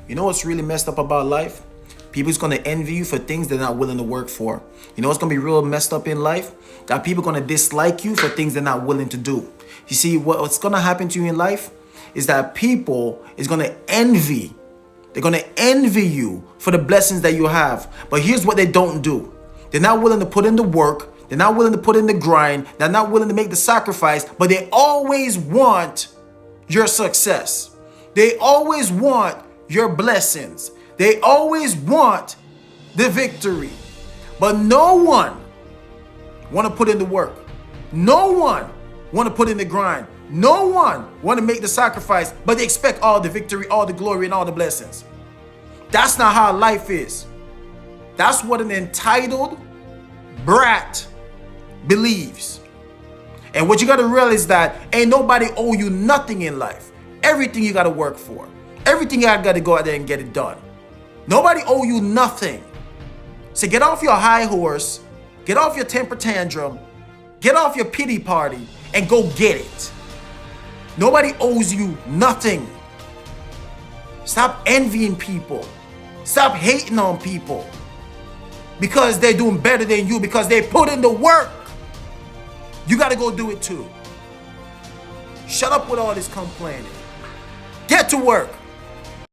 You know what's really messed up about life? People's gonna envy you for things they're not willing to work for. You know what's gonna be real messed up in life? That people gonna dislike you for things they're not willing to do. You see, what's gonna happen to you in life is that people is gonna envy. They're gonna envy you for the blessings that you have. But here's what they don't do. They're not willing to put in the work. They're not willing to put in the grind. They're not willing to make the sacrifice, but they always want your success. They always want your blessings. They always want the victory. But no one want to put in the work. No one want to put in the grind. No one want to make the sacrifice, but they expect all the victory, all the glory, and all the blessings. That's not how life is. That's what an entitled brat believes. And what you got to realize is that ain't nobody owe you nothing in life. Everything you got to work for. Everything you got to go out there and get it done. Nobody owe you nothing. So get off your high horse, get off your temper tantrum, get off your pity party, and go get it. Nobody owes you nothing. Stop envying people. Stop hating on people because they're doing better than you, because they put in the work. You got to go do it too. Shut up with all this complaining. Get to work.